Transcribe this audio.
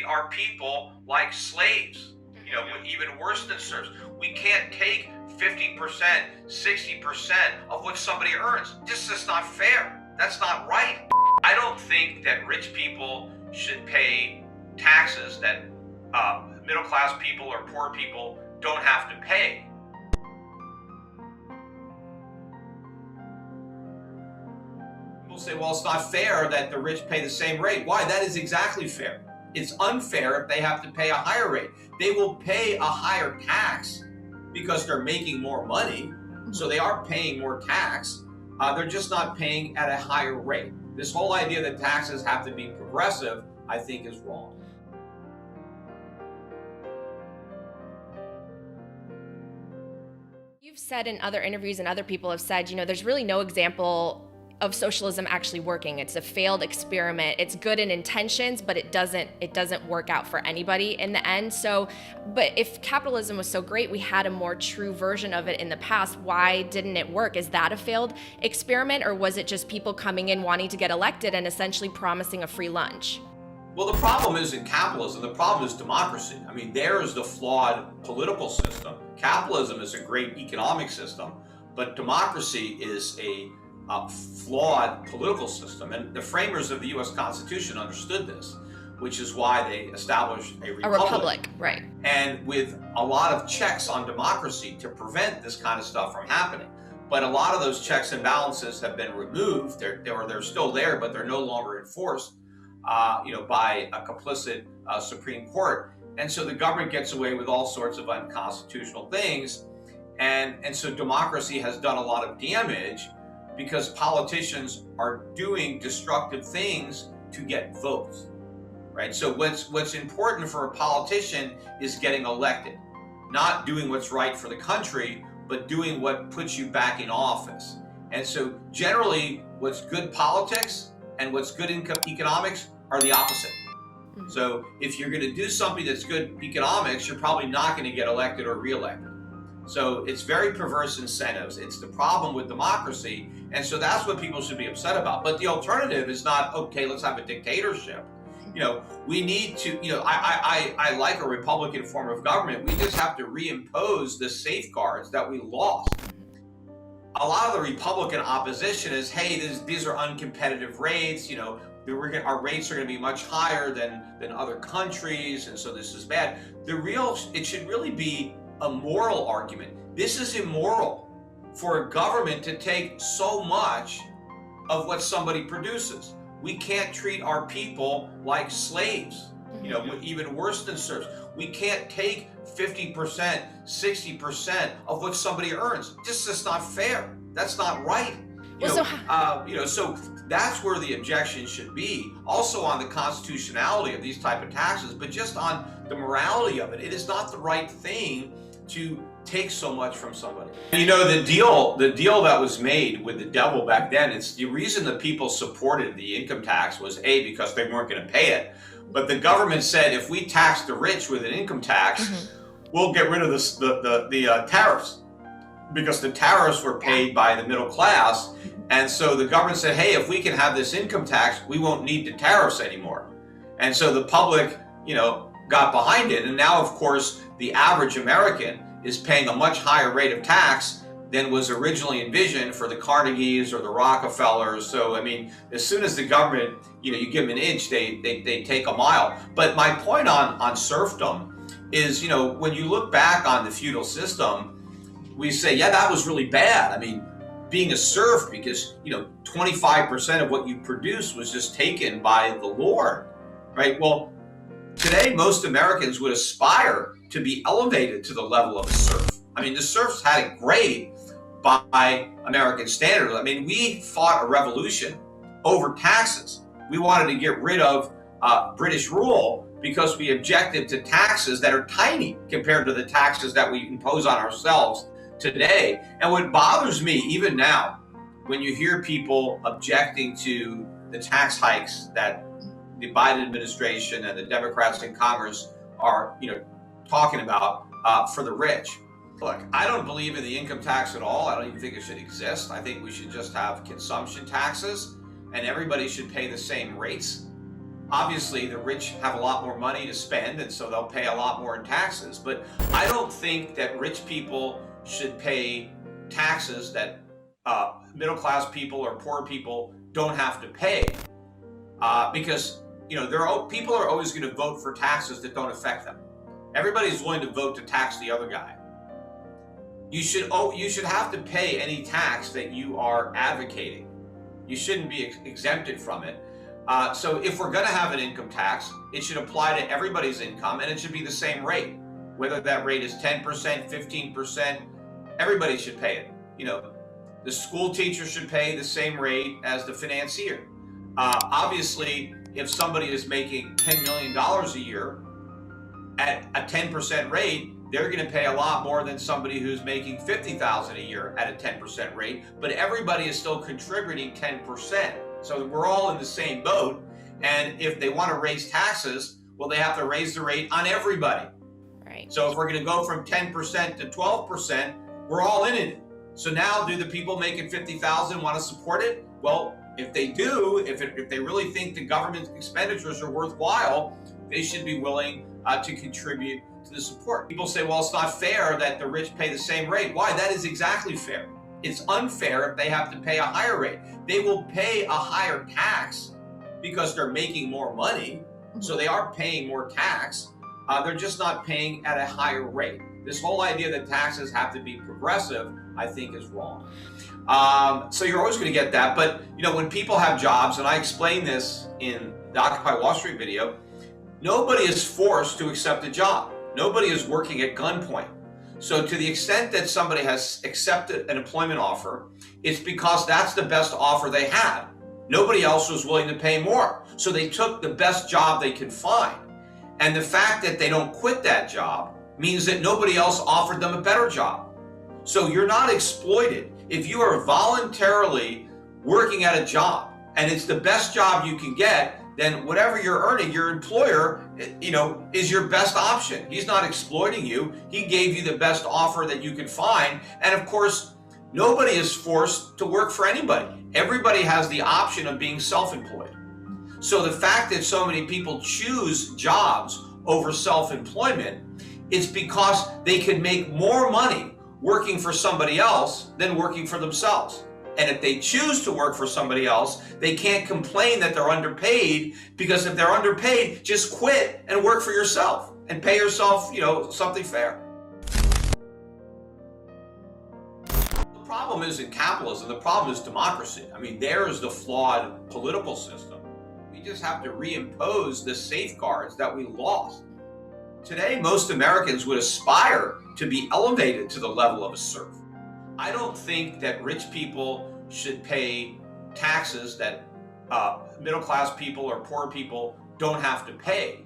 treat our people like slaves, even worse than serfs. We can't take 50%, 60% of what somebody earns. This is not fair. That's not right. I don't think that rich people should pay taxes that middle-class people or poor people don't have to pay. People say, well, it's not fair that the rich pay the same rate. Why? That is exactly fair. It's unfair if they have to pay a higher rate. They will pay a higher tax because they're making more money, so they are paying more tax. They're just not paying at a higher rate. This whole idea that taxes have to be progressive, I think, is wrong. You've said in other interviews, and other people have said, there's really no example of socialism actually working. It's a failed experiment. It's good in intentions, but it doesn't work out for anybody in the end. So, but if capitalism was so great, we had a more true version of it in the past, why didn't it work? Is that a failed experiment, or was it just people coming in wanting to get elected and essentially promising a free lunch? Well, the problem isn't capitalism. The problem is democracy. I mean, there is the flawed political system. Capitalism is a great economic system, but democracy is a flawed political system. And the framers of the U.S. Constitution understood this, which is why they established a republic. Right. And with a lot of checks on democracy to prevent this kind of stuff from happening. But a lot of those checks and balances have been removed. They're still there, but they're no longer enforced, by a complicit Supreme Court. And so the government gets away with all sorts of unconstitutional things. And so democracy has done a lot of damage because politicians are doing destructive things to get votes, right? So what's important for a politician is getting elected, not doing what's right for the country, but doing what puts you back in office. And so generally, what's good politics and what's good economics are the opposite. So if you're going to do something that's good economics, you're probably not going to get elected or reelected. So it's very perverse incentives. It's the problem with democracy. And so that's what people should be upset about. But the alternative is not, okay, let's have a dictatorship. We need to, I like a Republican form of government. We just have to reimpose the safeguards that we lost. A lot of the Republican opposition is, hey, these are uncompetitive rates, our rates are going to be much higher than other countries, and so this is bad. It should really be a moral argument. This is immoral for a government to take so much of what somebody produces. We can't treat our people like slaves, even worse than serfs. We can't take 50%, 60% of what somebody earns. This is not fair. That's not right. So that's where the objection should be. Also on the constitutionality of these type of taxes, but just on the morality of it. It is not the right thing to take so much from somebody. The deal that was made with the devil back then, it's the reason the people supported the income tax was because they weren't going to pay it. But the government said, if we tax the rich with an income tax, we'll get rid of the tariffs, because the tariffs were paid by the middle class. And so the government said, hey, if we can have this income tax, we won't need the tariffs anymore. And so the public, got behind it. And now, of course, the average American is paying a much higher rate of tax than was originally envisioned for the Carnegies or the Rockefellers. So, as soon as the government, you give them an inch, they take a mile. But my point on serfdom is, when you look back on the feudal system, we say, yeah, that was really bad. Being a serf, because, 25% of what you produce was just taken by the Lord, right? Well, today, most Americans would aspire to be elevated to the level of a serf. The serfs had it great by American standards. We fought a revolution over taxes. We wanted to get rid of British rule because we objected to taxes that are tiny compared to the taxes that we impose on ourselves today. And what bothers me, even now, when you hear people objecting to the tax hikes that the Biden administration and the Democrats in Congress are, talking about for the rich. Look, I don't believe in the income tax at all. I don't even think it should exist. I think we should just have consumption taxes, and everybody should pay the same rates. Obviously, the rich have a lot more money to spend, and so they'll pay a lot more in taxes. But I don't think that rich people should pay taxes that middle-class people or poor people don't have to pay, because people are always going to vote for taxes that don't affect them. Everybody's willing to vote to tax the other guy. You should have to pay any tax that you are advocating. You shouldn't be exempted from it. So if we're going to have an income tax, it should apply to everybody's income, and it should be the same rate. Whether that rate is 10%, 15%, everybody should pay it. The school teacher should pay the same rate as the financier. Obviously, if somebody is making $10 million a year at a 10% rate, they're going to pay a lot more than somebody who's making $50,000 a year at a 10% rate, but everybody is still contributing 10%. So we're all in the same boat. And if they want to raise taxes, well, they have to raise the rate on everybody. Right. So if we're going to go from 10% to 12%, we're all in it. So now, do the people making $50,000 want to support it? Well, if they do, if they really think the government expenditures are worthwhile, they should be willing to contribute to the support. People say, well, it's not fair that the rich pay the same rate. Why? That is exactly fair. It's unfair if they have to pay a higher rate. They will pay a higher tax because they're making more money, so they are paying more tax. They're just not paying at a higher rate. This whole idea that taxes have to be progressive, I think, is wrong. So you're always going to get that. But when people have jobs, and I explained this in the Occupy Wall Street video, nobody is forced to accept a job. Nobody is working at gunpoint. So to the extent that somebody has accepted an employment offer, it's because that's the best offer they had. Nobody else was willing to pay more. So they took the best job they could find. And the fact that they don't quit that job means that nobody else offered them a better job. So you're not exploited. If you are voluntarily working at a job and it's the best job you can get, then whatever you're earning, your employer, is your best option. He's not exploiting you. He gave you the best offer that you could find. And of course, nobody is forced to work for anybody. Everybody has the option of being self-employed. So the fact that so many people choose jobs over self-employment is because they can make more money working for somebody else than working for themselves. And if they choose to work for somebody else, they can't complain that they're underpaid, because if they're underpaid, just quit and work for yourself and pay yourself, something fair. The problem isn't capitalism. The problem is democracy. I mean, there's the flawed political system. We just have to reimpose the safeguards that we lost. Today, most Americans would aspire to be elevated to the level of a serf. I don't think that rich people should pay taxes that middle-class people or poor people don't have to pay.